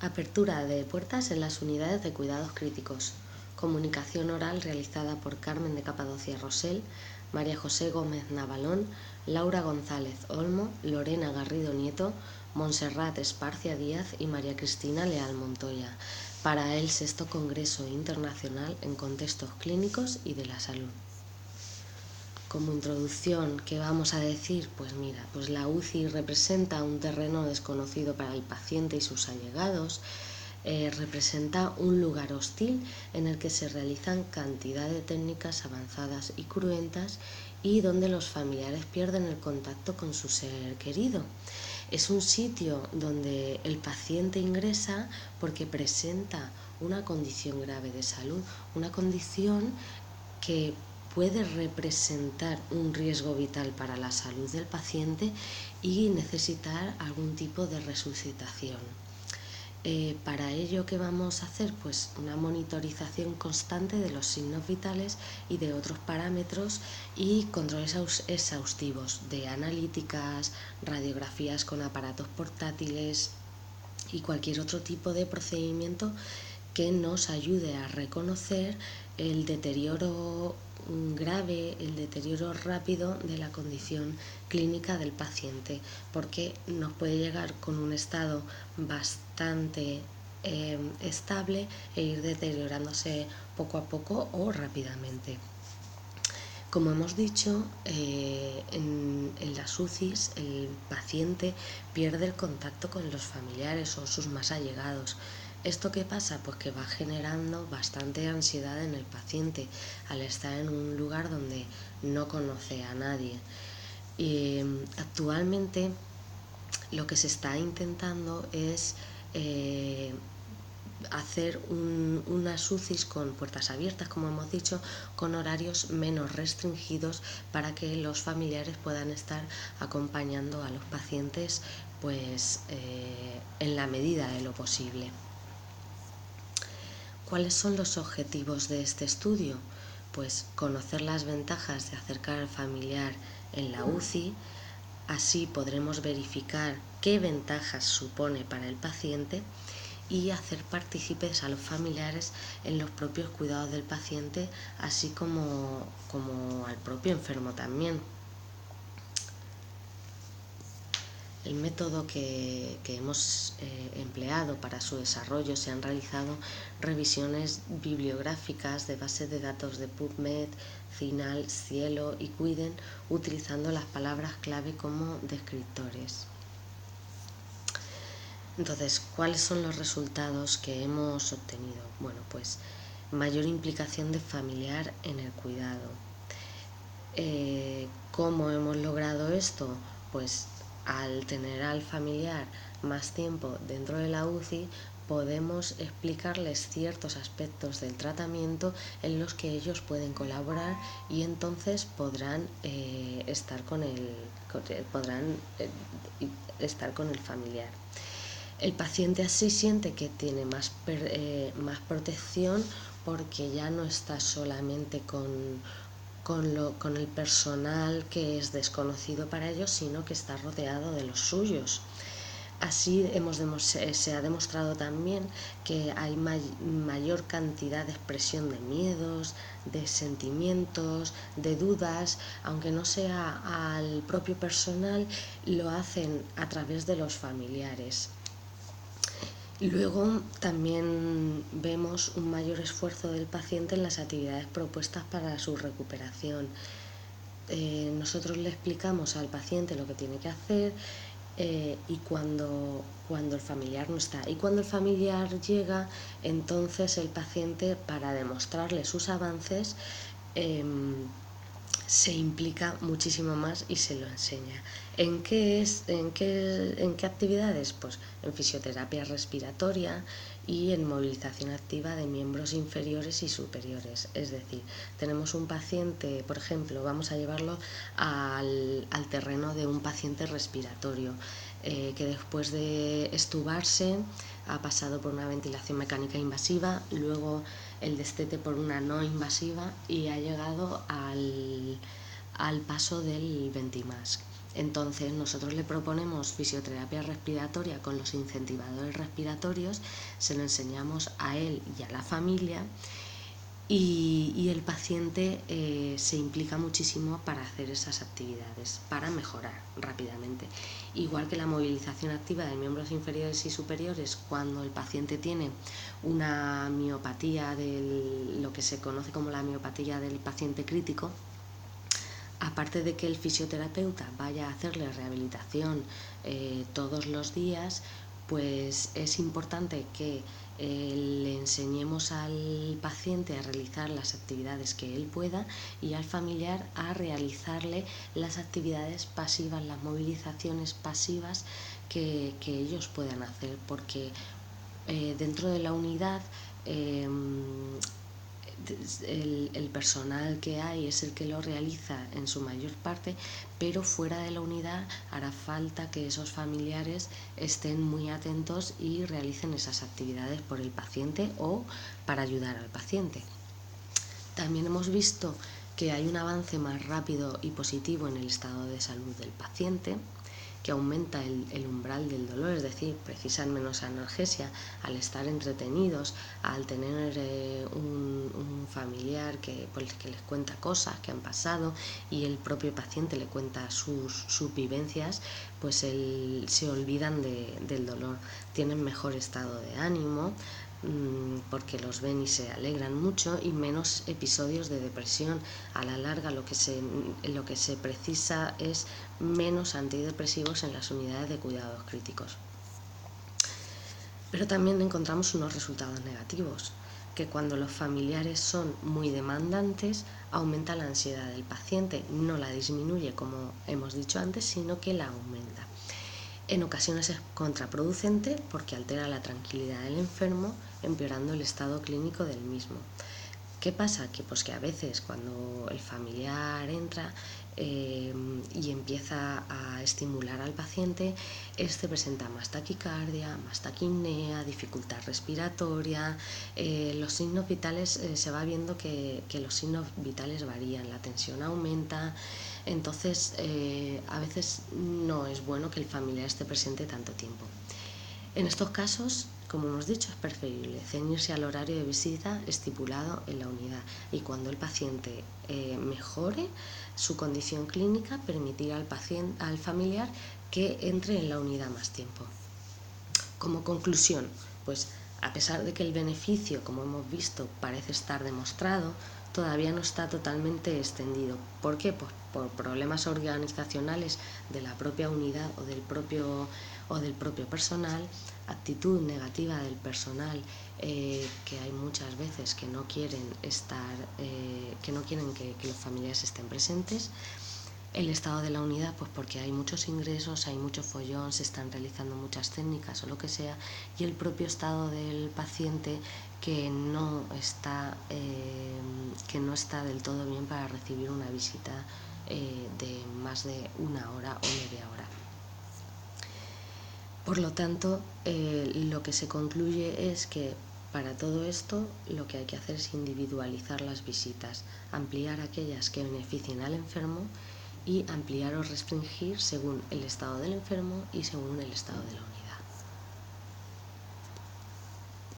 Apertura de puertas en las unidades de cuidados críticos. Comunicación oral realizada por Carmen de Capadocia Rosell, María José Gómez Navalón, Laura González Olmo, Lorena Garrido Nieto, Montserrat Esparcia Díaz y María Cristina Leal Montoya, para el 6º Congreso Internacional en Contextos Clínicos y de la Salud. Como introducción, ¿qué vamos a decir? Pues mira, pues la UCI representa un terreno desconocido para el paciente y sus allegados, representa un lugar hostil en el que se realizan cantidad de técnicas avanzadas y cruentas y donde los familiares pierden el contacto con su ser querido. Es un sitio donde el paciente ingresa porque presenta una condición grave de salud, una condición que puede representar un riesgo vital para la salud del paciente y necesitar algún tipo de resucitación. Para ello, ¿qué vamos a hacer? Pues una monitorización constante de los signos vitales y de otros parámetros y controles exhaustivos de analíticas, radiografías con aparatos portátiles y cualquier otro tipo de procedimiento que nos ayude a reconocer el deterioro grave, el deterioro rápido de la condición clínica del paciente, porque nos puede llegar con un estado bastante estable e ir deteriorándose poco a poco o rápidamente. Como hemos dicho, en las UCIs el paciente pierde el contacto con los familiares o sus más allegados. ¿Esto qué pasa? Pues que va generando bastante ansiedad en el paciente al estar en un lugar donde no conoce a nadie. Y actualmente lo que se está intentando es hacer unas UCIs con puertas abiertas, como hemos dicho, con horarios menos restringidos para que los familiares puedan estar acompañando a los pacientes en la medida de lo posible. ¿Cuáles son los objetivos de este estudio? Pues conocer las ventajas de acercar al familiar en la UCI, así podremos verificar qué ventajas supone para el paciente y hacer partícipes a los familiares en los propios cuidados del paciente, así como al propio enfermo también. El método que hemos empleado para su desarrollo: se han realizado revisiones bibliográficas de bases de datos de PubMed, CINAHL, Cielo y Cuiden, utilizando las palabras clave como descriptores. Entonces, ¿cuáles son los resultados que hemos obtenido? Bueno, pues mayor implicación de familiar en el cuidado. ¿Cómo hemos logrado esto? Pues al tener al familiar más tiempo dentro de la UCI, podemos explicarles ciertos aspectos del tratamiento en los que ellos pueden colaborar y entonces podrán estar con el familiar. El paciente así siente que tiene más protección, porque ya no está solamente con el personal que es desconocido para ellos, sino que está rodeado de los suyos. Así se ha demostrado también que hay mayor cantidad de expresión de miedos, de sentimientos, de dudas, aunque no sea al propio personal, lo hacen a través de los familiares. Luego también vemos un mayor esfuerzo del paciente en las actividades propuestas para su recuperación. Nosotros le explicamos al paciente lo que tiene que hacer y cuando el familiar no está. Y cuando el familiar llega, entonces el paciente, para demostrarle sus avances, se implica muchísimo más y se lo enseña. ¿En qué actividades? Pues en fisioterapia respiratoria y en movilización activa de miembros inferiores y superiores. Es decir, tenemos un paciente, por ejemplo, vamos a llevarlo al terreno de un paciente respiratorio que después de estubarse ha pasado por una ventilación mecánica invasiva, luego el destete por una no invasiva y ha llegado al paso del Ventimask. Entonces nosotros le proponemos fisioterapia respiratoria con los incentivadores respiratorios, se lo enseñamos a él y a la familia, y el paciente se implica muchísimo para hacer esas actividades, para mejorar rápidamente. Igual que la movilización activa de miembros inferiores y superiores cuando el paciente tiene una miopatía, lo que se conoce como la miopatía del paciente crítico, aparte de que el fisioterapeuta vaya a hacerle rehabilitación todos los días, pues es importante que le enseñemos al paciente a realizar las actividades que él pueda y al familiar a realizarle las actividades pasivas, las movilizaciones pasivas que ellos puedan hacer, porque dentro de la unidad el personal que hay es el que lo realiza en su mayor parte, pero fuera de la unidad hará falta que esos familiares estén muy atentos y realicen esas actividades por el paciente o para ayudar al paciente. También hemos visto que hay un avance más rápido y positivo en el estado de salud del paciente, que aumenta el umbral del dolor, es decir, precisan menos analgesia al estar entretenidos, al tener un familiar pues, que les cuenta cosas que han pasado y el propio paciente le cuenta sus vivencias, pues se olvidan del dolor, tienen mejor estado de ánimo, porque los ven y se alegran mucho, y menos episodios de depresión. A la larga lo que se precisa es menos antidepresivos en las unidades de cuidados críticos. Pero también encontramos unos resultados negativos, que cuando los familiares son muy demandantes aumenta la ansiedad del paciente, no la disminuye como hemos dicho antes, sino que la aumenta. En ocasiones es contraproducente porque altera la tranquilidad del enfermo, empeorando el estado clínico del mismo. ¿Qué pasa? Que a veces cuando el familiar entra y empieza a estimular al paciente, este presenta más taquicardia, más taquipnea, dificultad respiratoria, los signos vitales, se va viendo que los signos vitales varían, la tensión aumenta. Entonces a veces no es bueno que el familiar esté presente tanto tiempo. En estos casos, como hemos dicho, es preferible ceñirse al horario de visita estipulado en la unidad, y cuando el paciente mejore su condición clínica, permitir al familiar que entre en la unidad más tiempo. Como conclusión, pues a pesar de que el beneficio, como hemos visto, parece estar demostrado, todavía no está totalmente extendido. ¿Por qué? Pues por problemas organizacionales de la propia unidad o del propio personal, actitud negativa del personal, que hay muchas veces que no quieren que los familiares estén presentes. El estado de la unidad, pues porque hay muchos ingresos, hay mucho follón, se están realizando muchas técnicas o lo que sea, y el propio estado del paciente que no está del todo bien para recibir una visita de más de una hora o media hora. Por lo tanto, lo que se concluye es que para todo esto lo que hay que hacer es individualizar las visitas, ampliar aquellas que beneficien al enfermo y ampliar o restringir según el estado del enfermo y según el estado de la unidad.